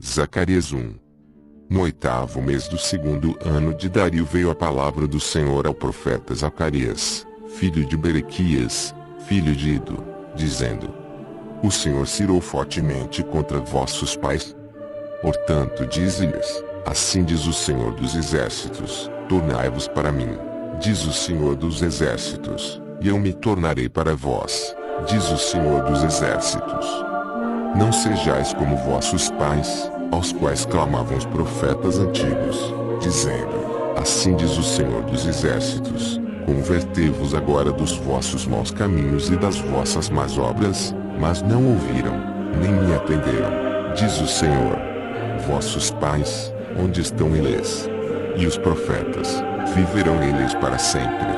Zacarias 1. No 8º mês do 2º ano de Dario veio a palavra do Senhor ao profeta Zacarias, filho de Berequias, filho de Ido, dizendo: O Senhor se irou fortemente contra vossos pais. Portanto dize-lhes, assim diz o Senhor dos Exércitos, tornai-vos para mim, diz o Senhor dos Exércitos, e eu me tornarei para vós, diz o Senhor dos Exércitos. Não sejais como vossos pais, aos quais clamavam os profetas antigos, dizendo: Assim diz o Senhor dos Exércitos, convertei-vos agora dos vossos maus caminhos e das vossas más obras, mas não ouviram, nem me atenderam, diz o Senhor. Vossos pais, onde estão eles? E os profetas, viverão eles para sempre.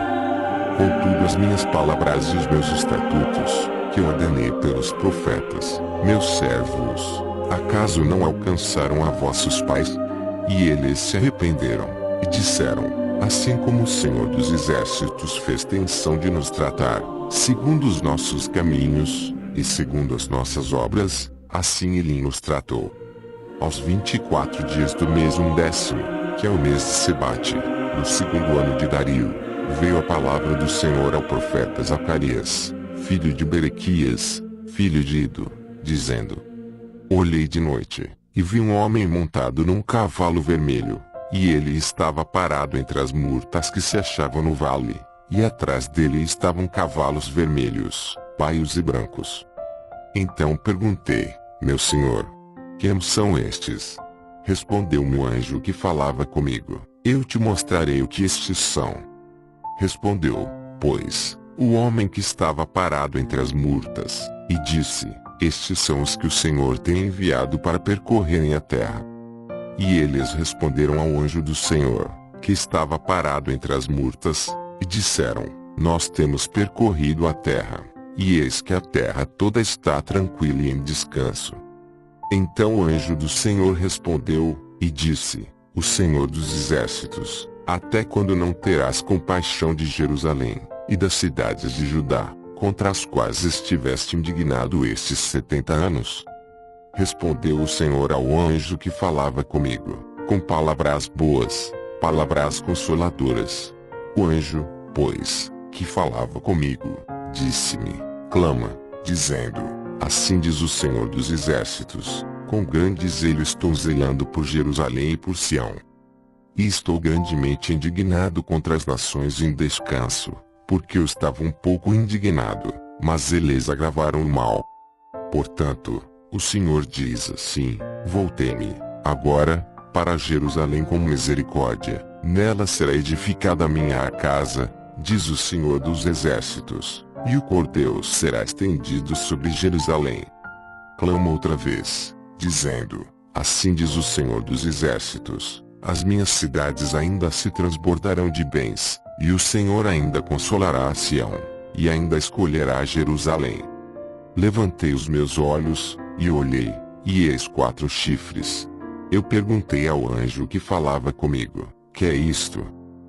Contudo as minhas palavras e os meus estatutos, que eu ordenei pelos profetas, meus servos, acaso não alcançaram a vossos pais? E eles se arrependeram, e disseram: Assim como o Senhor dos Exércitos fez tensão de nos tratar, segundo os nossos caminhos, e segundo as nossas obras, assim ele nos tratou. Aos 24 dias do mês 10º, que é o mês de Sebate, no 2º ano de Dario, veio a palavra do Senhor ao profeta Zacarias, filho de Berequias, filho de Ido, dizendo: Olhei de noite, e vi um homem montado num cavalo vermelho, e ele estava parado entre as murtas que se achavam no vale, e atrás dele estavam cavalos vermelhos, baios e brancos. Então perguntei: Meu senhor, quem são estes? Respondeu-me o anjo que falava comigo: Eu te mostrarei o que estes são. Respondeu, pois, o homem que estava parado entre as murtas, e disse: Estes são os que o Senhor tem enviado para percorrerem a terra. E eles responderam ao anjo do Senhor, que estava parado entre as murtas, e disseram: Nós temos percorrido a terra, e eis que a terra toda está tranquila e em descanso. Então o anjo do Senhor respondeu, e disse: O Senhor dos Exércitos, até quando não terás compaixão de Jerusalém, e das cidades de Judá, contra as quais estiveste indignado estes 70 anos? Respondeu o Senhor ao anjo que falava comigo, com palavras boas, palavras consoladoras. O anjo, pois, que falava comigo, disse-me: Clama, dizendo: Assim diz o Senhor dos Exércitos, com grande zelo estou zelando por Jerusalém e por Sião. E estou grandemente indignado contra as nações em descanso, porque eu estava um pouco indignado, mas eles agravaram o mal. Portanto, o Senhor diz assim: Voltei-me, agora, para Jerusalém com misericórdia, nela será edificada a minha casa, diz o Senhor dos Exércitos, e o cordel será estendido sobre Jerusalém. Clama outra vez, dizendo: Assim diz o Senhor dos Exércitos, as minhas cidades ainda se transbordarão de bens, e o Senhor ainda consolará a Sião, e ainda escolherá Jerusalém. Levantei os meus olhos, e olhei, e eis 4 chifres. Eu perguntei ao anjo que falava comigo: Que é isto?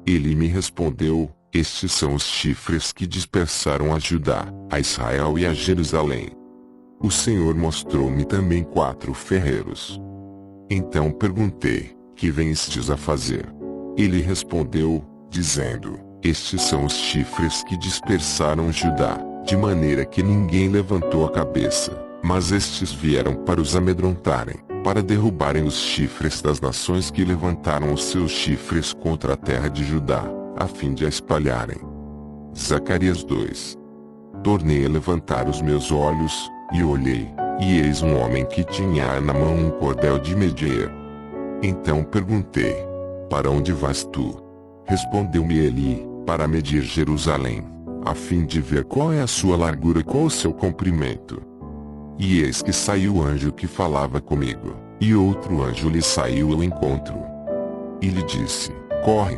Ele me respondeu: Estes são os chifres que dispersaram a Judá, a Israel e a Jerusalém. O Senhor mostrou-me também 4 ferreiros. Então perguntei: Que venstes a fazer? Ele respondeu, dizendo: Estes são os chifres que dispersaram Judá, de maneira que ninguém levantou a cabeça, mas estes vieram para os amedrontarem, para derrubarem os chifres das nações que levantaram os seus chifres contra a terra de Judá, a fim de a espalharem. Zacarias 2. Tornei a levantar os meus olhos, e olhei, e eis um homem que tinha na mão um cordel de medir. Então perguntei: Para onde vais tu? Respondeu-me ele: Para medir Jerusalém, a fim de ver qual é a sua largura e qual o seu comprimento. E eis que saiu o anjo que falava comigo, e outro anjo lhe saiu ao encontro. E lhe disse: Corre,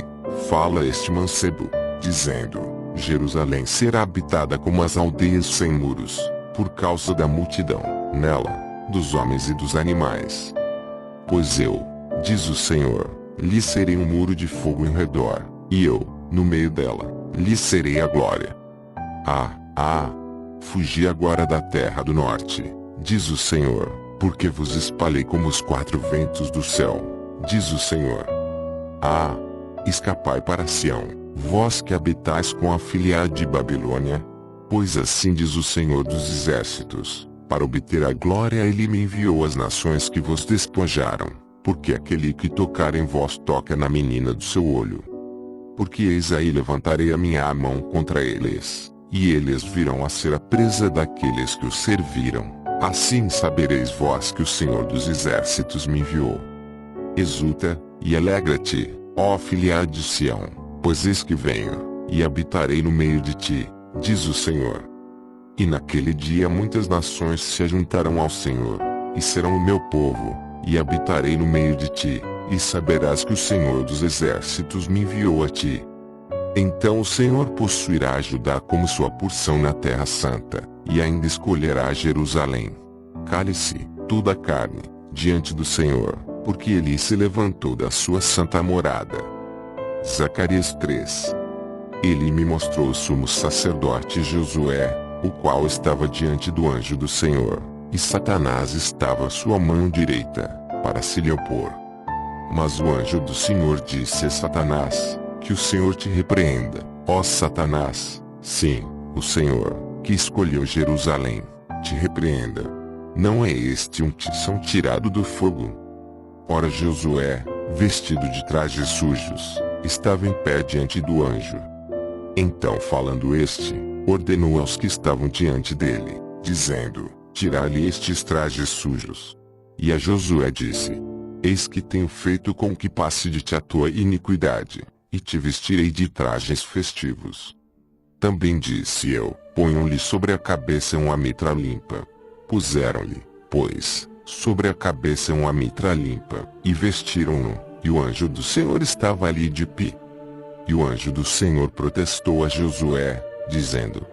fala a este mancebo, dizendo: Jerusalém será habitada como as aldeias sem muros, por causa da multidão, nela, dos homens e dos animais. Pois eu, diz o Senhor, lhe serei um muro de fogo em redor, e eu, no meio dela, lhe serei a glória. Fugi agora da terra do norte, diz o Senhor, Porque vos espalhei como os quatro ventos do céu, diz o Senhor. Ah! Escapai para Sião, vós que habitais com a filha de Babilônia. Pois assim diz o Senhor dos Exércitos, para obter a glória ele me enviou às nações que vos despojaram, porque aquele que tocar em vós toca na menina do seu olho. Porque eis aí levantarei a minha mão contra eles, e eles virão a ser a presa daqueles que os serviram. Assim sabereis vós que o Senhor dos Exércitos me enviou. Exulta, e alegra-te, ó filha de Sião, pois eis que venho, e habitarei no meio de ti, diz o Senhor. E naquele dia muitas nações se ajuntarão ao Senhor, e serão o meu povo, e habitarei no meio de ti, e saberás que o Senhor dos Exércitos me enviou a ti. Então o Senhor possuirá Judá como sua porção na terra santa, e ainda escolherá Jerusalém. Cale-se, toda a carne, diante do Senhor, porque ele se levantou da sua santa morada. Zacarias 3. Ele me mostrou o sumo sacerdote Josué, o qual estava diante do anjo do Senhor, e Satanás estava à sua mão direita, para se lhe opor. Mas o anjo do Senhor disse a Satanás, que o Senhor te repreenda, ó Satanás. Sim, o Senhor, que escolheu Jerusalém, te repreenda. Não é este um tição tirado do fogo? Ora Josué, vestido de trajes sujos, estava em pé diante do anjo. Então falando este, ordenou aos que estavam diante dele, dizendo, tirai-lhe estes trajes sujos. E a Josué disse, eis que tenho feito com que passe de ti a tua iniquidade, e te vestirei de trajes festivos. Também disse eu, ponham-lhe sobre a cabeça uma mitra limpa. Puseram-lhe, pois, sobre a cabeça uma mitra limpa, e vestiram-no, e o anjo do Senhor estava ali de pé. E o anjo do Senhor protestou a Josué, dizendo,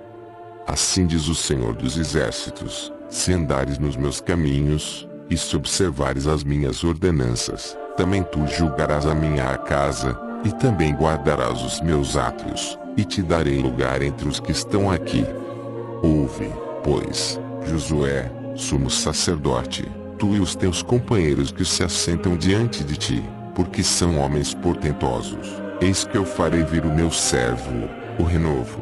assim diz o Senhor dos Exércitos, se andares nos meus caminhos, e se observares as minhas ordenanças, também tu julgarás a minha casa, e também guardarás os meus átrios, e te darei lugar entre os que estão aqui. Ouve, pois, Josué, sumo sacerdote, tu e os teus companheiros que se assentam diante de ti, porque são homens portentosos. Eis que eu farei vir o meu servo, o renovo.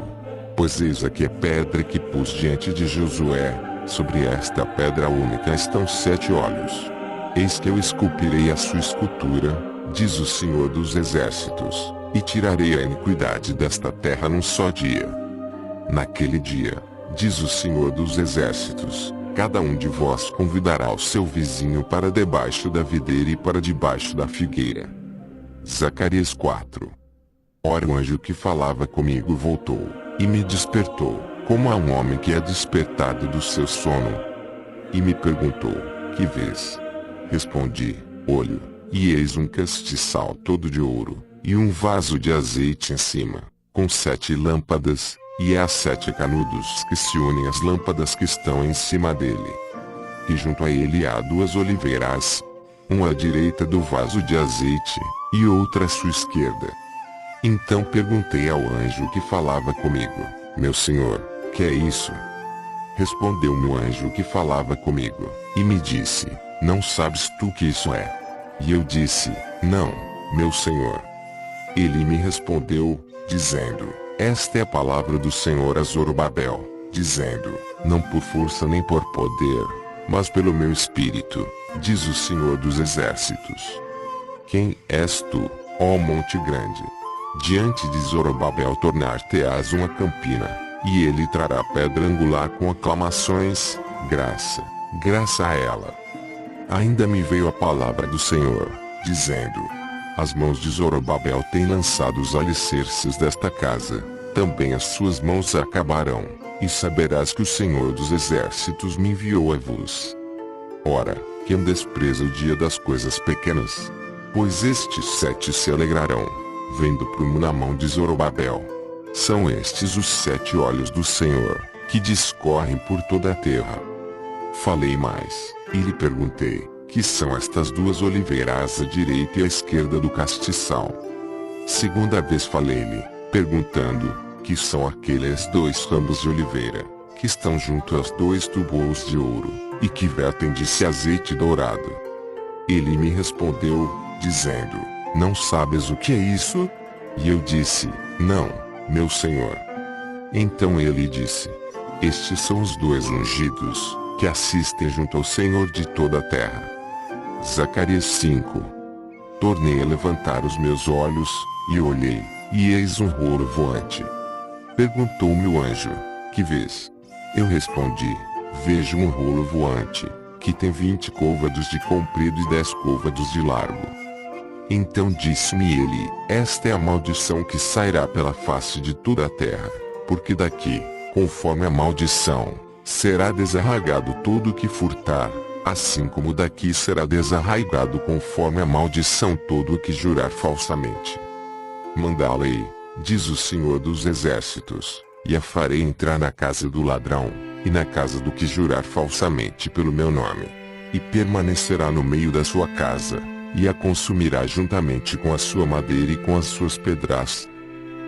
Pois eis aqui a pedra que pus diante de Josué, sobre esta pedra única estão 7 olhos. Eis que eu esculpirei a sua escultura, diz o Senhor dos Exércitos, e tirarei a iniquidade desta terra num só dia. Naquele dia, diz o Senhor dos Exércitos, cada um de vós convidará o seu vizinho para debaixo da videira e para debaixo da figueira. Zacarias 4. Ora o anjo que falava comigo voltou, e me despertou, como a um homem que é despertado do seu sono. E me perguntou, que vês? Respondi, olho, e eis um castiçal todo de ouro, e um vaso de azeite em cima, com 7 lâmpadas, e há 7 canudos que se unem às lâmpadas que estão em cima dele. E junto a ele há 2 oliveiras, uma à direita do vaso de azeite, e outra à sua esquerda. Então perguntei ao anjo que falava comigo, meu senhor, que é isso? Respondeu-me o anjo que falava comigo, e me disse, não sabes tu que isso é? E eu disse, não, meu senhor. Ele me respondeu, dizendo, esta é a palavra do Senhor a Zorobabel, dizendo, não por força nem por poder, mas pelo meu espírito, diz o Senhor dos Exércitos. Quem és tu, ó monte grande? Diante de Zorobabel tornar-te-ás uma campina, e ele trará pedra angular com aclamações, graça, graça a ela. Ainda me veio a palavra do Senhor, dizendo, as mãos de Zorobabel têm lançado os alicerces desta casa, também as suas mãos a acabarão, e saberás que o Senhor dos Exércitos me enviou a vos. Ora, quem despreza o dia das coisas pequenas? Pois estes 7 se alegrarão, vendo prumo na mão de Zorobabel. São estes os 7 olhos do Senhor, que discorrem por toda a terra. Falei mais, e lhe perguntei, que são estas 2 oliveiras à direita e à esquerda do castiçal? Segunda vez falei-lhe, perguntando, que são aqueles 2 ramos de oliveira, que estão junto aos 2 tubos de ouro. e que vertem de azeite dourado. Ele me respondeu, dizendo: Não sabes o que é isso? E eu disse: Não, meu senhor. Então ele disse: Estes são os 2 ungidos, que assistem junto ao Senhor de toda a terra. Zacarias 5. Tornei a levantar os meus olhos, e olhei, e eis um rolo voante. Perguntou-me o anjo: Que vês? Eu respondi: Vejo um rolo voante, que tem 20 côvados de comprido e 10 côvados de largo. Então disse-me ele: Esta é a maldição que sairá pela face de toda a terra, porque daqui, conforme a maldição, será desarraigado todo o que furtar, assim como daqui será desarraigado conforme a maldição todo o que jurar falsamente. Mandá-la-ei, diz o Senhor dos Exércitos, e a farei entrar na casa do ladrão, e na casa do que jurar falsamente pelo meu nome. E permanecerá no meio da sua casa, e a consumirá juntamente com a sua madeira e com as suas pedras.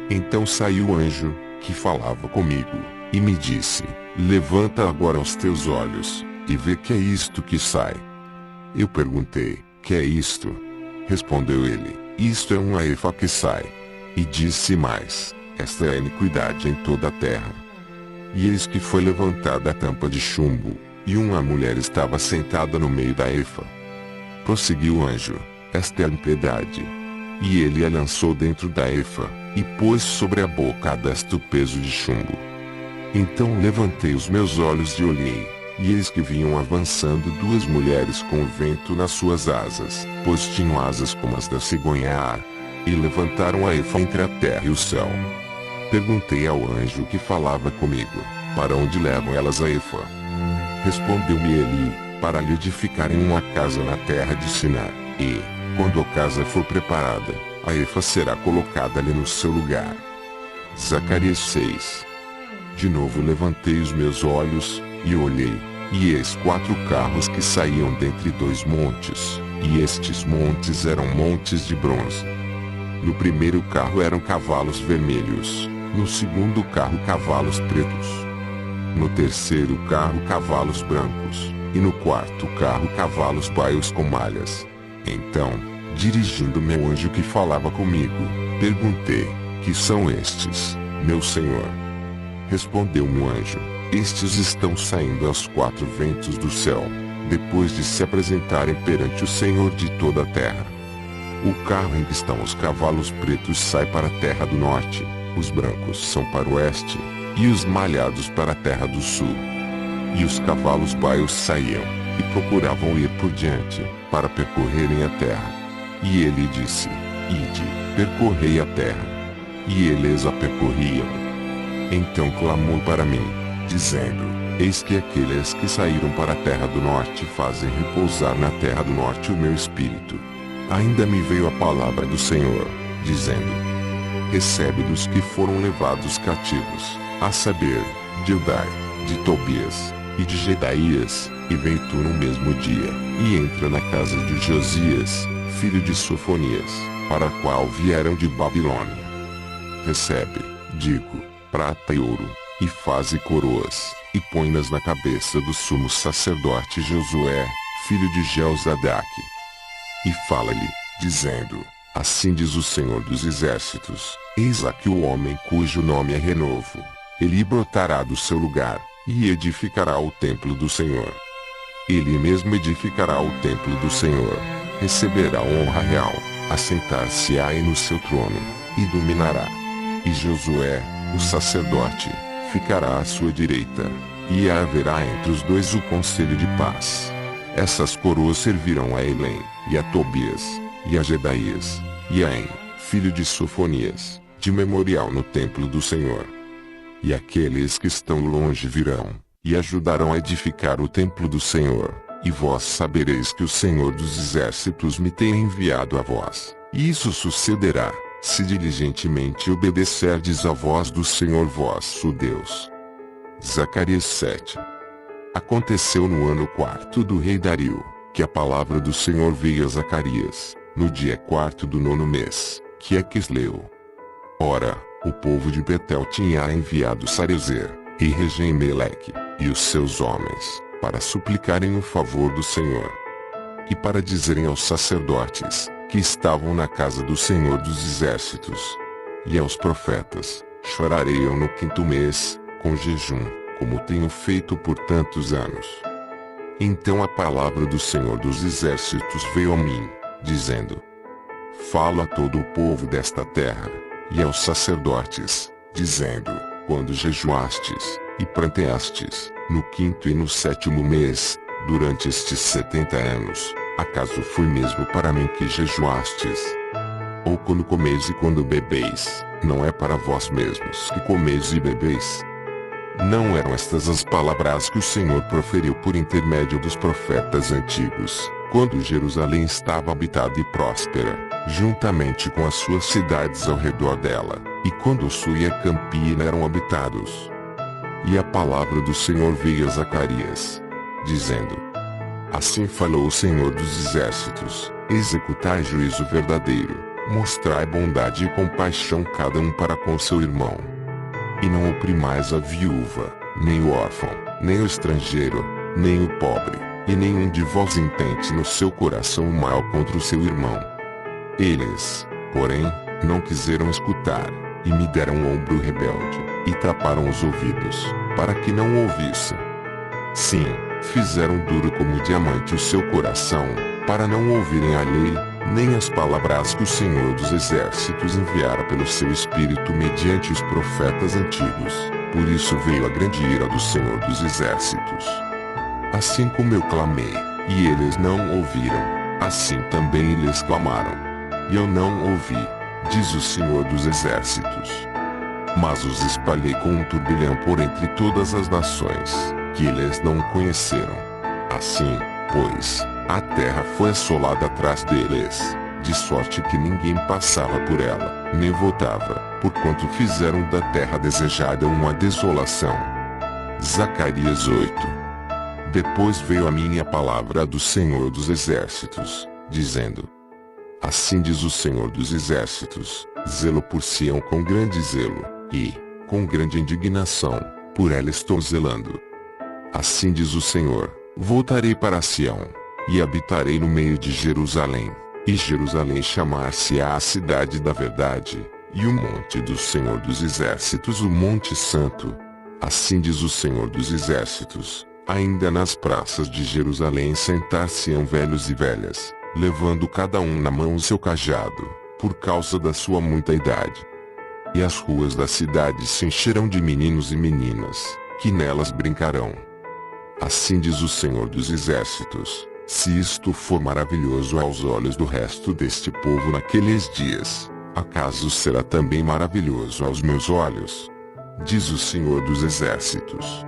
Então saiu o anjo, que falava comigo, e me disse: Levanta agora os teus olhos, e vê que é isto que sai. Eu perguntei: Que é isto? Respondeu ele: Isto é uma efa que sai. E disse mais: Esta é a iniquidade em toda a terra. E eis que foi levantada a tampa de chumbo, e uma mulher estava sentada no meio da efa. Prosseguiu o anjo: Esta é a impiedade. E ele a lançou dentro da efa, e pôs sobre a boca desta o peso de chumbo. Então levantei os meus olhos e olhei, e eis que vinham avançando 2 mulheres com o vento nas suas asas, pois tinham asas como as da cegonha, e levantaram a efa entre a terra e o céu. Perguntei ao anjo que falava comigo: Para onde levam elas a efa? Respondeu-me ele: Para lhe edificarem uma casa na terra de Sinar, e, quando a casa for preparada, a efa será colocada ali no seu lugar. Zacarias 6. De novo levantei os meus olhos, e olhei, e eis 4 carros que saíam dentre 2 montes, e estes montes eram montes de bronze. No primeiro carro eram cavalos vermelhos, no segundo carro cavalos pretos. No terceiro carro cavalos brancos, e no quarto carro cavalos baios com malhas. Então, dirigindo-me ao anjo que falava comigo, perguntei: Que são estes, meu senhor? Respondeu-me o anjo: Estes estão saindo aos 4 ventos do céu, depois de se apresentarem perante o Senhor de toda a terra. O carro em que estão os cavalos pretos sai para a terra do norte, os brancos são para o oeste, e os malhados para a terra do sul. E os cavalos baios saíam, e procuravam ir por diante, para percorrerem a terra. E ele disse: Ide, percorrei a terra. E eles a percorriam. Então clamou para mim, dizendo: Eis que aqueles que saíram para a terra do norte fazem repousar na terra do norte o meu espírito. Ainda me veio a palavra do Senhor, dizendo: Recebe dos que foram levados cativos, a saber, de Eldai, de Tobias, e de Jedaías, e vem tu no mesmo dia, e entra na casa de Josias, filho de Sofonias, para a qual vieram de Babilônia. Recebe, digo, prata e ouro, e faze coroas, e põe-nas na cabeça do sumo sacerdote Josué, filho de Jeozadaque. E fala-lhe, dizendo: Assim diz o Senhor dos Exércitos: Eis aqui o homem cujo nome é Renovo. Ele brotará do seu lugar, e edificará o templo do Senhor. Ele mesmo edificará o templo do Senhor, receberá honra real, assentar-se-á no seu trono, e dominará. E Josué, o sacerdote, ficará à sua direita, e haverá entre os 2 o conselho de paz. Essas coroas servirão a Elém, e a Tobias, e a Jedaías, e a En, filho de Sofonias, de memorial no templo do Senhor. E aqueles que estão longe virão, e ajudarão a edificar o templo do Senhor, e vós sabereis que o Senhor dos Exércitos me tem enviado a vós. E isso sucederá, se diligentemente obedecerdes à voz do Senhor vosso Deus. Zacarias 7. Aconteceu no ano 4º do rei Dario, que a palavra do Senhor veio a Zacarias, no dia 4º do 9º mês, que é Quisleu. Ora, o povo de Betel tinha enviado Sarezer, e Regem-Meleque, e os seus homens, para suplicarem o favor do Senhor. E para dizerem aos sacerdotes, que estavam na casa do Senhor dos Exércitos, e aos profetas: chorarei eu no 5º mês, com jejum, como tenho feito por tantos anos. Então a palavra do Senhor dos Exércitos veio a mim, dizendo: fala a todo o povo desta terra, e aos sacerdotes, dizendo: quando jejuastes, e pranteastes, no 5º e no 7º mês, durante estes 70 anos, acaso foi mesmo para mim que jejuastes? Ou quando comeis e quando bebeis, não é para vós mesmos que comeis e bebeis? Não eram estas as palavras que o Senhor proferiu por intermédio dos profetas antigos, quando Jerusalém estava habitada e próspera, juntamente com as suas cidades ao redor dela, e quando o sul e a campina eram habitados? E a palavra do Senhor veio a Zacarias, dizendo: assim falou o Senhor dos Exércitos: executai juízo verdadeiro, mostrai bondade e compaixão cada um para com seu irmão. E não oprimais a viúva, nem o órfão, nem o estrangeiro, nem o pobre, e nenhum de vós intente no seu coração o mal contra o seu irmão. Eles, porém, não quiseram escutar, e me deram o ombro rebelde, e taparam os ouvidos, para que não ouvissem. Sim, fizeram duro como diamante o seu coração, para não ouvirem a lei, nem as palavras que o Senhor dos Exércitos enviara pelo seu Espírito mediante os profetas antigos. Por isso veio a grande ira do Senhor dos Exércitos. Assim como eu clamei, e eles não ouviram, assim também eles clamaram, e eu não ouvi, diz o Senhor dos Exércitos. Mas os espalhei com um turbilhão por entre todas as nações, que eles não conheceram. Assim, pois, a terra foi assolada atrás deles, de sorte que ninguém passava por ela, nem voltava, porquanto fizeram da terra desejada uma desolação. Zacarias 8. Depois veio a mim a palavra do Senhor dos Exércitos, dizendo: assim diz o Senhor dos Exércitos: zelo por Sião com grande zelo, e, com grande indignação, por ela estou zelando. Assim diz o Senhor: voltarei para Sião, e habitarei no meio de Jerusalém, e Jerusalém chamar-se-á a cidade da verdade, e o monte do Senhor dos Exércitos o monte santo. Assim diz o Senhor dos Exércitos: ainda nas praças de Jerusalém sentar-se-ão velhos e velhas, levando cada um na mão o seu cajado, por causa da sua muita idade. E as ruas da cidade se encherão de meninos e meninas, que nelas brincarão. Assim diz o Senhor dos Exércitos: se isto for maravilhoso aos olhos do resto deste povo naqueles dias, acaso será também maravilhoso aos meus olhos? Diz o Senhor dos Exércitos.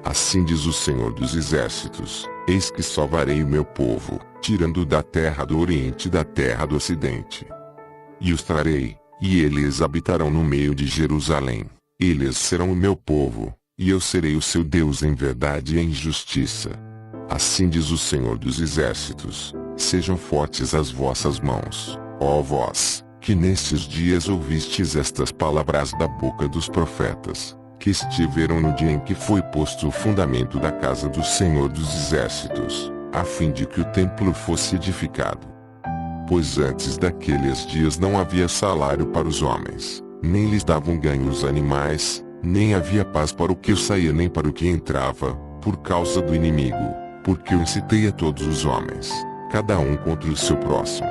Assim diz o Senhor dos Exércitos: eis que salvarei o meu povo, tirando da terra do Oriente e da terra do Ocidente. E os trarei, e eles habitarão no meio de Jerusalém. Eles serão o meu povo, e eu serei o seu Deus em verdade e em justiça. Assim diz o Senhor dos Exércitos: sejam fortes as vossas mãos, ó vós, que nestes dias ouvistes estas palavras da boca dos profetas, que estiveram no dia em que foi posto o fundamento da casa do Senhor dos Exércitos, a fim de que o templo fosse edificado. Pois antes daqueles dias não havia salário para os homens, nem lhes davam ganho os animais, nem havia paz para o que saía nem para o que entrava, por causa do inimigo, porque eu incitei a todos os homens, cada um contra o seu próximo.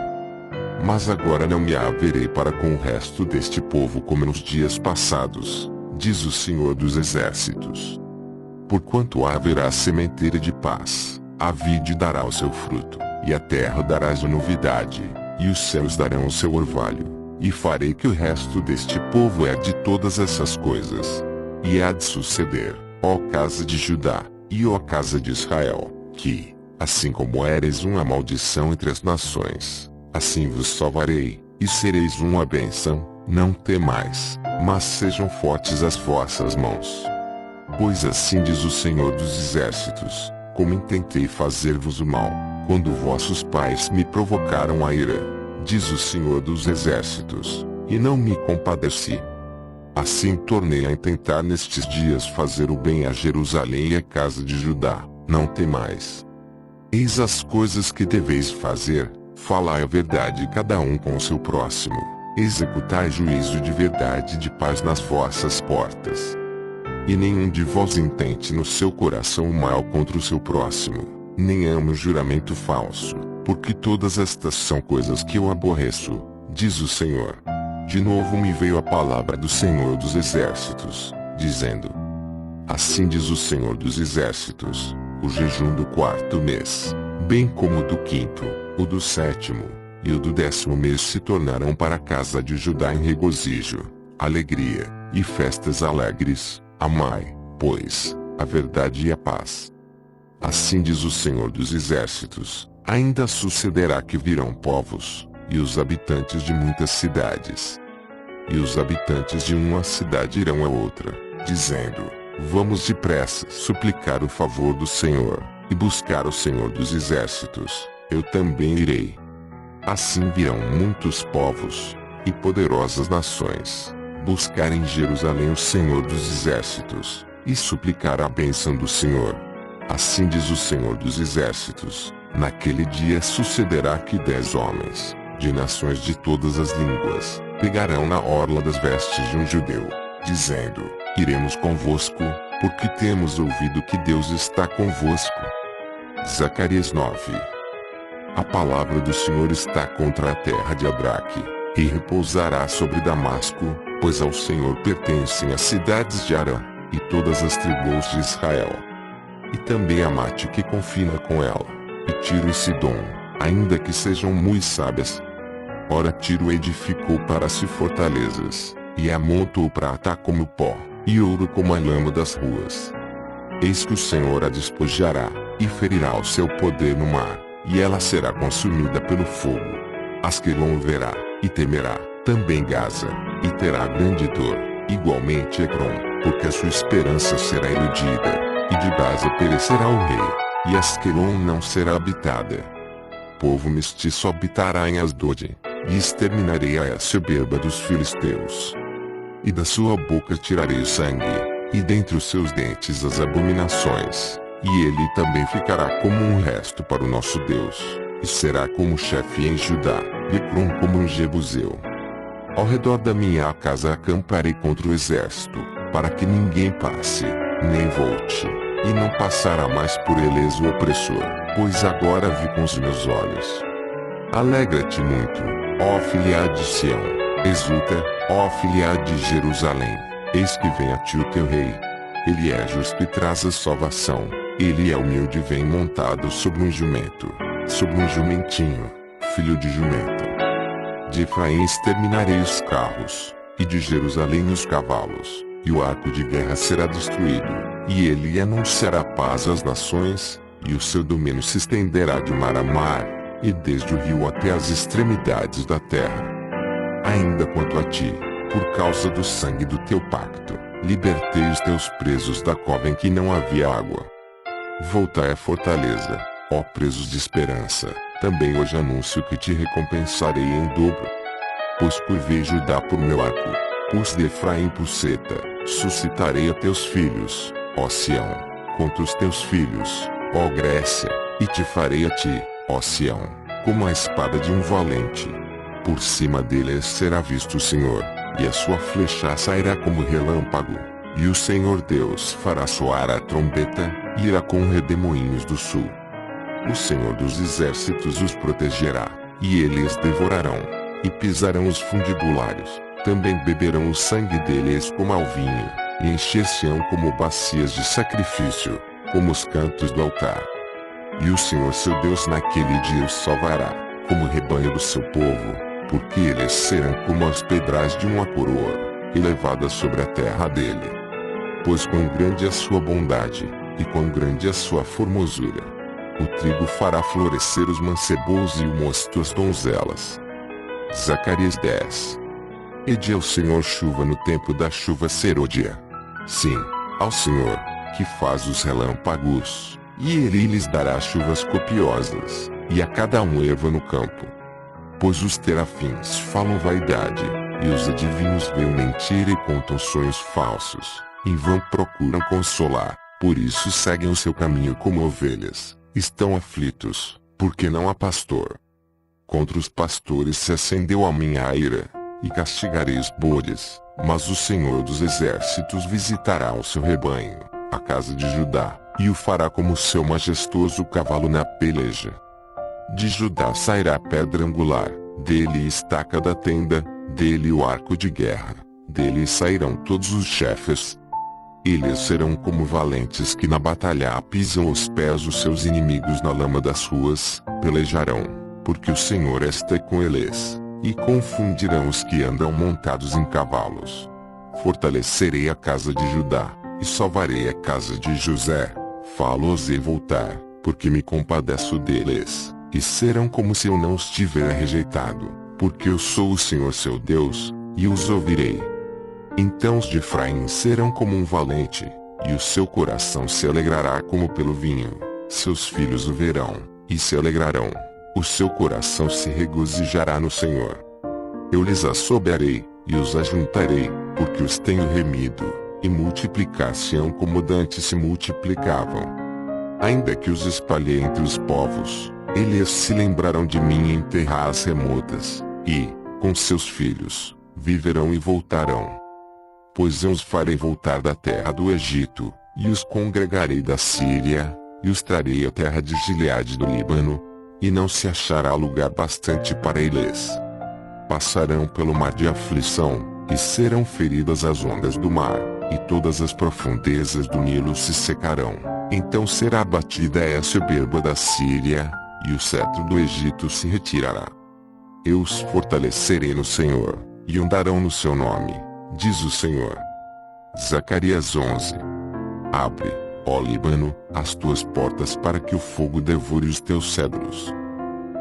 Mas agora não me haverei para com o resto deste povo como nos dias passados, diz o Senhor dos Exércitos. Porquanto haverá sementeira de paz, a vide dará o seu fruto, e a terra dará a novidade, e os céus darão o seu orvalho. E farei que o resto deste povo herde todas essas coisas. E há de suceder, ó casa de Judá, e ó casa de Israel, que, assim como eres uma maldição entre as nações, assim vos salvarei, e sereis uma bênção. Não temais, mas sejam fortes as vossas mãos. Pois assim diz o Senhor dos Exércitos: como intentei fazer-vos o mal, quando vossos pais me provocaram a ira, diz o Senhor dos Exércitos, e não me compadeci. Assim tornei a intentar nestes dias fazer o bem a Jerusalém e à casa de Judá, Não temais. Eis as coisas que deveis fazer: falai a verdade cada um com o seu próximo, executai juízo de verdade e de paz nas vossas portas. E nenhum de vós intente no seu coração o mal contra o seu próximo, nem ame o juramento falso, porque todas estas são coisas que eu aborreço, diz o Senhor. De novo me veio a palavra do Senhor dos Exércitos, dizendo: assim diz o Senhor dos Exércitos: o jejum do 4º mês, bem como o do 5º, o do 7º, e o do 10º mês se tornarão para a casa de Judá em regozijo, alegria, e festas alegres. Amai, pois, a verdade e a paz. Assim diz o Senhor dos Exércitos: ainda sucederá que virão povos, e os habitantes de muitas cidades. E os habitantes de uma cidade irão a outra, dizendo: vamos depressa suplicar o favor do Senhor, e buscar o Senhor dos Exércitos, eu também irei. Assim virão muitos povos, e poderosas nações, buscar em Jerusalém o Senhor dos Exércitos, e suplicar a bênção do Senhor. Assim diz o Senhor dos Exércitos: naquele dia sucederá que 10 homens, de nações de todas as línguas, pegarão na orla das vestes de um judeu, dizendo: iremos convosco, porque temos ouvido que Deus está convosco. Zacarias 9. A palavra do Senhor está contra a terra de Adraque, e repousará sobre Damasco, pois ao Senhor pertencem as cidades de Arã, e todas as tribos de Israel. E também Amate que confina com ela, e Tiro e Sidom, ainda que sejam muito sábias. Ora Tiro edificou para si fortalezas, e amontou prata como pó, e ouro como a lama das ruas. Eis que o Senhor a despojará, e ferirá o seu poder no mar, e ela será consumida pelo fogo. Asquelon verá, e temerá, também Gaza, e terá grande dor, igualmente Ecrom, porque a sua esperança será iludida, e de Gaza perecerá o rei, e Asquelon não será habitada. Povo mestiço habitará em Asdod, e exterminarei a soberba dos filisteus. E da sua boca tirarei o sangue, e dentre os seus dentes as abominações, e ele também ficará como um resto para o nosso Deus, e será como chefe em Judá, e Ecrom como um Jebuseu. Ao redor da minha casa acamparei contra o exército, para que ninguém passe, nem volte, e não passará mais por eles o opressor, pois agora vi com os meus olhos. Alegra-te muito, ó filha de Sião, exulta, ó filha de Jerusalém, eis que vem a ti o teu rei. Ele é justo e traz a salvação, ele é humilde e vem montado sobre um jumento, sobre um jumentinho, filho de jumenta. De Efraim exterminarei os carros, e de Jerusalém os cavalos, e o arco de guerra será destruído, e ele anunciará paz às nações, e o seu domínio se estenderá de mar a mar, e desde o rio até as extremidades da terra. Ainda quanto a ti, por causa do sangue do teu pacto, libertei os teus presos da cova em que não havia água. Voltai à fortaleza, ó presos de esperança, também hoje anuncio que te recompensarei em dobro. Pois curvei Judá por meu arco, pus de Efraim por seta, suscitarei a teus filhos, ó Sião, contra os teus filhos, ó Grécia, e te farei a ti, ó Sião, como a espada de um valente. Por cima deles será visto o Senhor, e a sua flecha sairá como relâmpago, e o Senhor Deus fará soar a trombeta, e irá com redemoinhos do sul. O Senhor dos Exércitos os protegerá, e eles devorarão, e pisarão os fundibulários, também beberão o sangue deles como ao vinho, e encher-se-ão como bacias de sacrifício, como os cantos do altar. E o Senhor seu Deus naquele dia os salvará, como o rebanho do seu povo, porque eles serão como as pedras de uma coroa, elevadas sobre a terra dele. Pois quão grande é a sua bondade, e quão grande é a sua formosura. O trigo fará florescer os mancebos e o mosto as donzelas. Zacarias 10. Ede ao Senhor chuva no tempo da chuva serôdia. Sim, ao Senhor, que faz os relâmpagos, e ele lhes dará chuvas copiosas, e a cada um erva no campo. Pois os terafins falam vaidade, e os adivinhos veem mentira e contam sonhos falsos, em vão procuram consolar, Por isso seguem o seu caminho como ovelhas, estão aflitos, porque não há pastor. Contra os pastores se acendeu a minha ira, e castigarei os bodes, mas o Senhor dos exércitos visitará o seu rebanho, a casa de Judá, e o fará como seu majestoso cavalo na peleja. De Judá sairá a pedra angular, dele a estaca da tenda, dele o arco de guerra, dele sairão todos os chefes. Eles serão como valentes que na batalha pisam os pés dos seus inimigos na lama das ruas, pelejarão, porque o Senhor está com eles, e confundirão os que andam montados em cavalos. Fortalecerei a casa de Judá, e salvarei a casa de José, falo-os voltar, porque me compadeço deles, e serão como se eu não os tivera rejeitado, porque eu sou o Senhor seu Deus, e os ouvirei. Então os de Efraim serão como um valente, e o seu coração se alegrará como pelo vinho, seus filhos o verão, e se alegrarão, o seu coração se regozijará no Senhor. Eu lhes assoberei, e os ajuntarei, porque os tenho remido, e multiplicar-se-ão como dantes se multiplicavam. Ainda que os espalhei entre os povos, eles se lembrarão de mim em terras remotas, e, com seus filhos, viverão e voltarão. Pois eu os farei voltar da terra do Egito, e os congregarei da Síria, e os trarei à terra de Gileade do Líbano, e não se achará lugar bastante para eles. Passarão pelo mar de aflição, e serão feridas as ondas do mar, e todas as profundezas do Nilo se secarão. Então será abatida a soberba da Síria, e o cetro do Egito se retirará. Eu os fortalecerei no Senhor, e andarão no seu nome, diz o Senhor. Zacarias 11. Abre, ó Líbano, as tuas portas para que o fogo devore os teus cedros.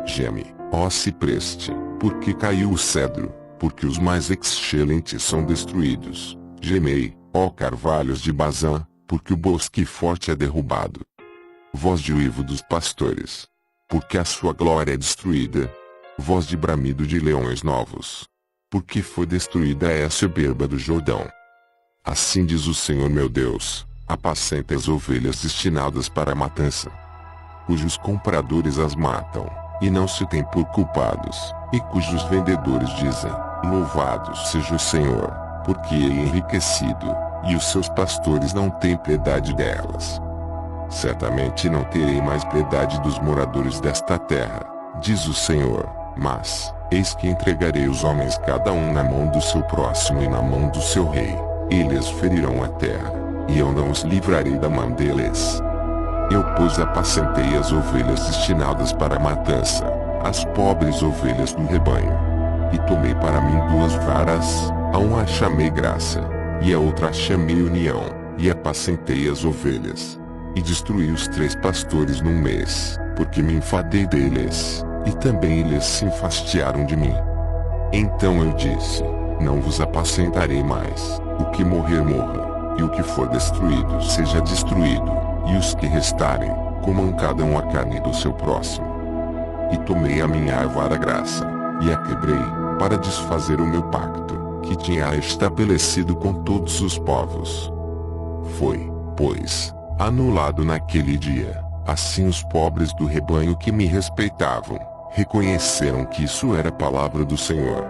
Geme, ó cipreste, porque caiu o cedro, porque os mais excelentes são destruídos. Gemei, ó carvalhos de Bazã, porque o bosque forte é derrubado. Voz de uivo dos pastores, porque a sua glória é destruída. Voz de bramido de leões novos, porque foi destruída a soberba do Jordão. Assim diz o Senhor meu Deus: apacenta as ovelhas destinadas para a matança, cujos compradores as matam, e não se têm por culpados, e cujos vendedores dizem: louvado seja o Senhor, porque é enriquecido, e os seus pastores não têm piedade delas. Certamente não terei mais piedade dos moradores desta terra, diz o Senhor, mas, eis que entregarei os homens cada um na mão do seu próximo e na mão do seu rei. Eles ferirão a terra, e eu não os livrarei da mão deles. Eu, pois, apacentei as ovelhas destinadas para a matança, as pobres ovelhas do rebanho. E tomei para mim 2 varas, a uma chamei graça, e a outra chamei união, e apacentei as ovelhas. E destruí os 3 pastores num mês, porque me enfadei deles, e também eles se enfastiaram de mim. Então eu disse: não vos apacentarei mais, o que morrer morra, e o que for destruído seja destruído, e os que restarem, comam cada um a carne do seu próximo. E tomei a minha vara graça, e a quebrei, para desfazer o meu pacto, que tinha estabelecido com todos os povos. Foi, pois, anulado naquele dia. Assim os pobres do rebanho que me respeitavam, reconheceram que isso era a palavra do Senhor.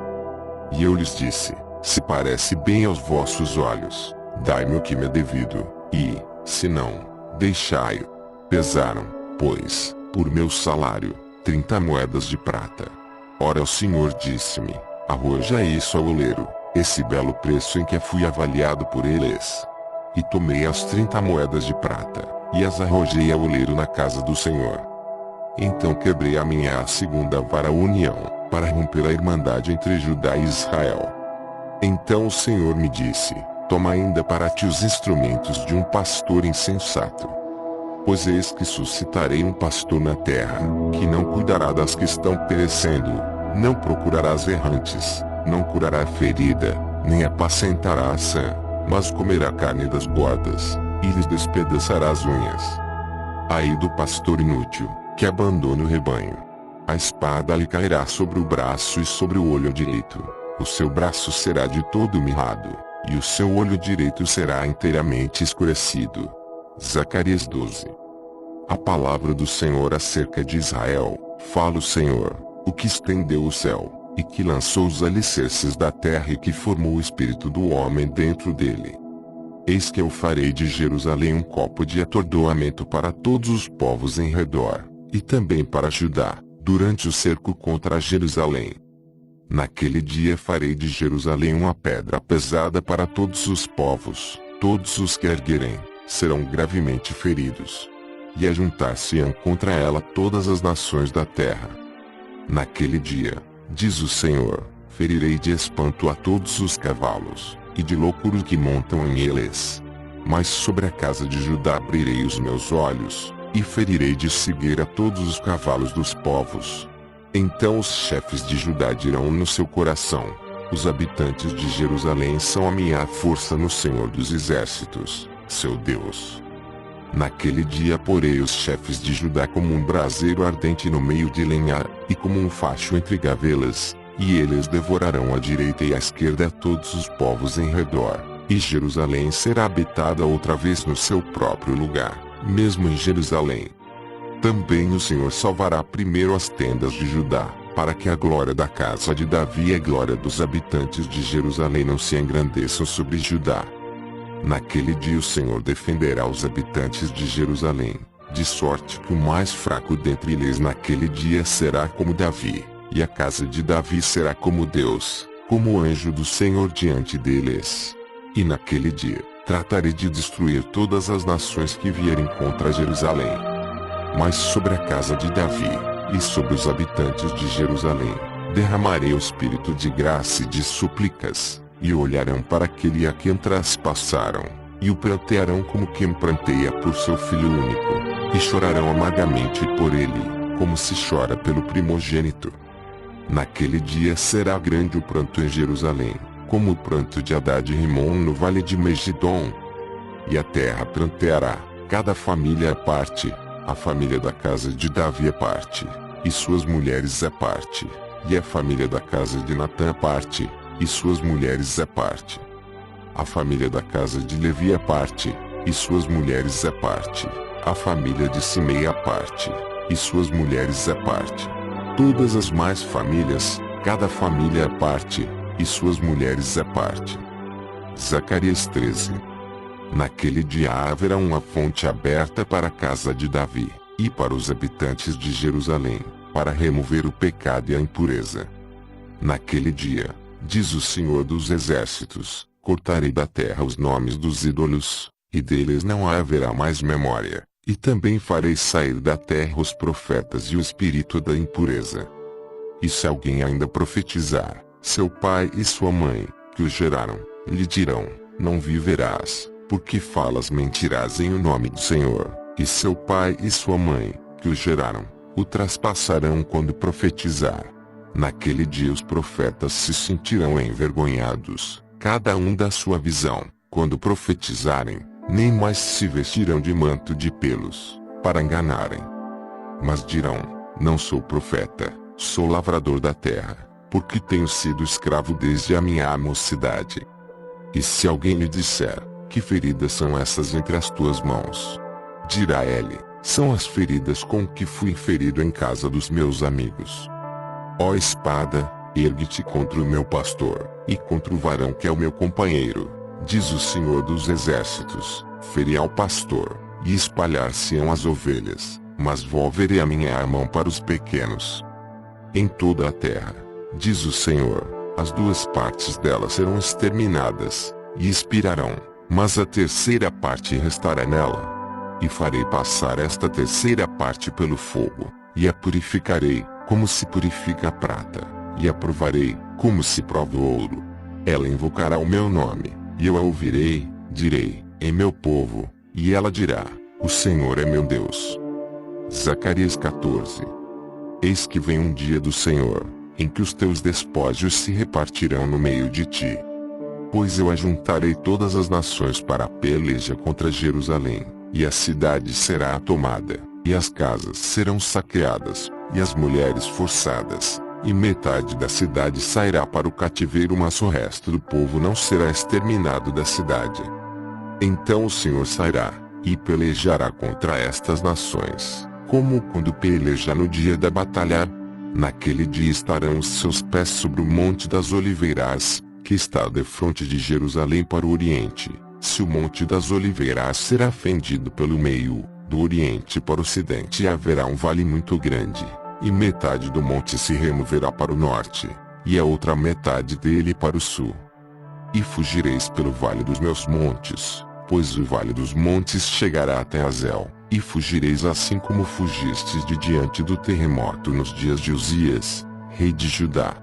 E eu lhes disse: se parece bem aos vossos olhos, dai-me o que me é devido, e, se não, deixai-o. Pesaram, pois, por meu salário, 30 moedas de prata. Ora o Senhor disse-me: arroja isso ao oleiro, esse belo preço em que fui avaliado por eles. E tomei as 30 moedas de prata, e as arrojei ao oleiro na casa do Senhor. Então quebrei a minha segunda vara união, para romper a irmandade entre Judá e Israel. Então o Senhor me disse: toma ainda para ti os instrumentos de um pastor insensato. Pois eis que suscitarei um pastor na terra, que não cuidará das que estão perecendo, não procurará as errantes, não curará a ferida, nem apacentará a sã, mas comerá a carne das gordas, e lhes despedaçará as unhas. Ai do pastor inútil, que abandona o rebanho. A espada lhe cairá sobre o braço e sobre o olho direito, o seu braço será de todo mirrado, e o seu olho direito será inteiramente escurecido. Zacarias 12. A palavra do Senhor acerca de Israel. Fala o Senhor, o que estendeu o céu, e que lançou os alicerces da terra e que formou o espírito do homem dentro dele. Eis que eu farei de Jerusalém um copo de atordoamento para todos os povos em redor, e também para Judá, durante o cerco contra Jerusalém. Naquele dia farei de Jerusalém uma pedra pesada para todos os povos, todos os que erguerem, serão gravemente feridos. E ajuntar-se-ão contra ela todas as nações da terra. Naquele dia, diz o Senhor, ferirei de espanto a todos os cavalos, e de loucura os que montam em eles. Mas sobre a casa de Judá abrirei os meus olhos, e ferirei de cegueira todos os cavalos dos povos. Então os chefes de Judá dirão no seu coração: os habitantes de Jerusalém são a minha força no Senhor dos Exércitos, seu Deus. Naquele dia porei os chefes de Judá como um braseiro ardente no meio de lenha, e como um facho entre gavelas, e eles devorarão à direita e à esquerda todos os povos em redor, e Jerusalém será habitada outra vez no seu próprio lugar, mesmo em Jerusalém. Também o Senhor salvará primeiro as tendas de Judá, para que a glória da casa de Davi e a glória dos habitantes de Jerusalém não se engrandeçam sobre Judá. Naquele dia o Senhor defenderá os habitantes de Jerusalém, de sorte que o mais fraco dentre eles naquele dia será como Davi, e a casa de Davi será como Deus, como o anjo do Senhor diante deles. E naquele dia, tratarei de destruir todas as nações que vierem contra Jerusalém. Mas sobre a casa de Davi, e sobre os habitantes de Jerusalém, derramarei o espírito de graça e de súplicas, e olharão para aquele a quem traspassaram, e o prantearão como quem pranteia por seu filho único, e chorarão amargamente por ele, como se chora pelo primogênito. Naquele dia será grande o pranto em Jerusalém, como o pranto de Hadad e Rimon no vale de Megidom. E a terra pranteará, cada família à parte, a família da casa de Davi à parte, e suas mulheres à parte, e a família da casa de Natã à parte, e suas mulheres à parte. A família da casa de Levi à parte, e suas mulheres à parte. A família de Simei à parte, e suas mulheres à parte. Todas as mais famílias, cada família à parte, e suas mulheres à parte. Zacarias 13. Naquele dia haverá uma fonte aberta para a casa de Davi, e para os habitantes de Jerusalém, para remover o pecado e a impureza. Naquele dia, diz o Senhor dos Exércitos, cortarei da terra os nomes dos ídolos, e deles não haverá mais memória, e também farei sair da terra os profetas e o espírito da impureza. E se alguém ainda profetizar, seu pai e sua mãe, que o geraram, lhe dirão: não viverás, porque falas mentirás em o nome do Senhor. E seu pai e sua mãe, que o geraram, o traspassarão quando profetizar. Naquele dia os profetas se sentirão envergonhados, cada um da sua visão, quando profetizarem, nem mais se vestirão de manto de pelos, para enganarem. Mas dirão: não sou profeta, sou lavrador da terra, porque tenho sido escravo desde a minha mocidade. E se alguém lhe disser: que feridas são essas entre as tuas mãos? Dirá ele: são as feridas com que fui ferido em casa dos meus amigos. Ó espada, ergue-te contra o meu pastor, e contra o varão que é o meu companheiro, diz o Senhor dos Exércitos. Feri ao pastor, e espalhar-se-ão as ovelhas, mas volverei a minha mão para os pequenos. Em toda a terra, diz o Senhor, as duas partes dela serão exterminadas, e expirarão, mas a terceira parte restará nela. E farei passar esta terceira parte pelo fogo, e a purificarei, como se purifica a prata, e a provarei, como se prova o ouro. Ela invocará o meu nome, e eu a ouvirei, direi: é meu povo, e ela dirá: o Senhor é meu Deus. Zacarias 14. Eis que vem um dia do Senhor, em que os teus despojos se repartirão no meio de ti. Pois eu ajuntarei todas as nações para a peleja contra Jerusalém, e a cidade será tomada, e as casas serão saqueadas, e as mulheres forçadas, e metade da cidade sairá para o cativeiro, mas o resto do povo não será exterminado da cidade. Então o Senhor sairá, e pelejará contra estas nações, como quando peleja no dia da batalha. Naquele dia estarão os seus pés sobre o Monte das Oliveiras, que está defronte de Jerusalém para o oriente. Se o Monte das Oliveiras será fendido pelo meio, do oriente para o ocidente haverá um vale muito grande, e metade do monte se removerá para o norte, e a outra metade dele para o sul. E fugireis pelo vale dos meus montes, pois o vale dos montes chegará até Azel, e fugireis assim como fugistes de diante do terremoto nos dias de Uzias, rei de Judá.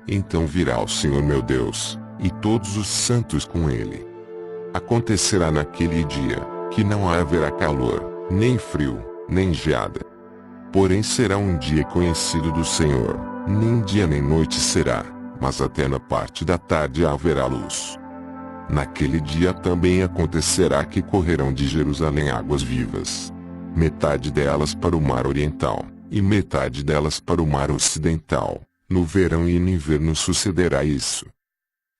Então virá o Senhor meu Deus, e todos os santos com ele. Acontecerá naquele dia, que não haverá calor, nem frio, nem geada. Porém será um dia conhecido do Senhor, nem dia nem noite será, mas até na parte da tarde haverá luz. Naquele dia também acontecerá que correrão de Jerusalém águas vivas, metade delas para o mar oriental, e metade delas para o mar ocidental. No verão e no inverno sucederá isso.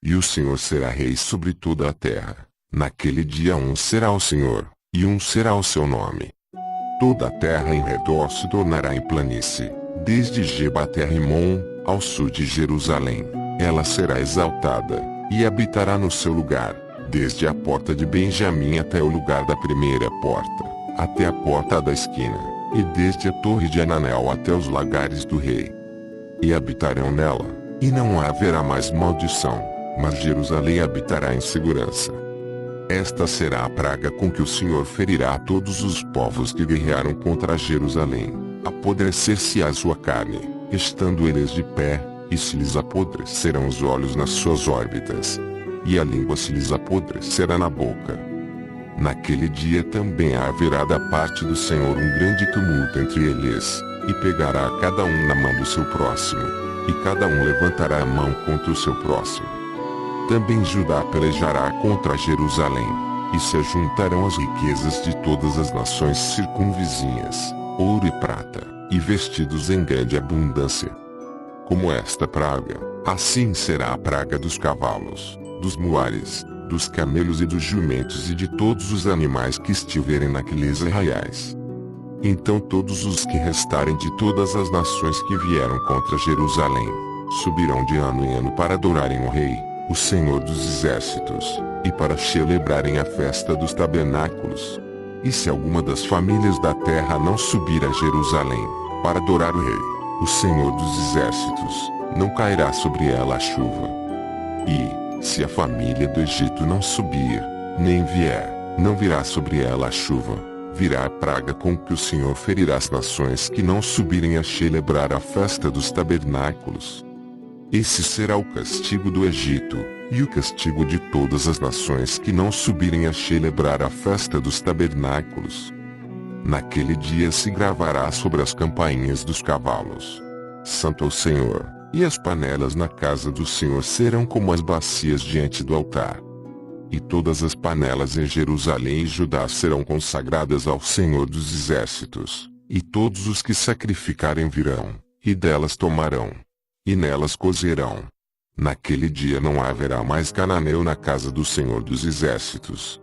E o Senhor será rei sobre toda a terra. Naquele dia um será o Senhor, e um será o seu nome. Toda a terra em redor se tornará em planície, desde Geba até Rimon, ao sul de Jerusalém. Ela será exaltada, e habitará no seu lugar, desde a porta de Benjamim até o lugar da primeira porta, até a porta da esquina, e desde a torre de Ananel até os lagares do rei. E habitarão nela, e não haverá mais maldição, mas Jerusalém habitará em segurança. Esta será a praga com que o Senhor ferirá a todos os povos que guerrearam contra Jerusalém. Apodrecer-se a sua carne, estando eles de pé, e se lhes apodrecerão os olhos nas suas órbitas, e a língua se lhes apodrecerá na boca. Naquele dia também haverá da parte do Senhor um grande tumulto entre eles, e pegará a cada um na mão do seu próximo, e cada um levantará a mão contra o seu próximo. Também Judá pelejará contra Jerusalém, e se ajuntarão as riquezas de todas as nações circunvizinhas, ouro e prata, e vestidos em grande abundância. Como esta praga, assim será a praga dos cavalos, dos muares, dos camelos e dos jumentos e de todos os animais que estiverem naqueles arraiais. Então todos os que restarem de todas as nações que vieram contra Jerusalém, subirão de ano em ano para adorarem o Rei, o Senhor dos Exércitos, e para celebrarem a festa dos tabernáculos. E se alguma das famílias da terra não subir a Jerusalém, para adorar o Rei, o Senhor dos Exércitos, não cairá sobre ela a chuva. E, se a família do Egito não subir, nem vier, não virá sobre ela a chuva, virá a praga com que o Senhor ferirá as nações que não subirem a celebrar a festa dos tabernáculos. Esse será o castigo do Egito, e o castigo de todas as nações que não subirem a celebrar a festa dos tabernáculos. Naquele dia se gravará sobre as campainhas dos cavalos: Santo ao Senhor, e as panelas na casa do Senhor serão como as bacias diante do altar. E todas as panelas em Jerusalém e Judá serão consagradas ao Senhor dos Exércitos, e todos os que sacrificarem virão, e delas tomarão, e nelas cozerão. Naquele dia não haverá mais cananeu na casa do Senhor dos Exércitos,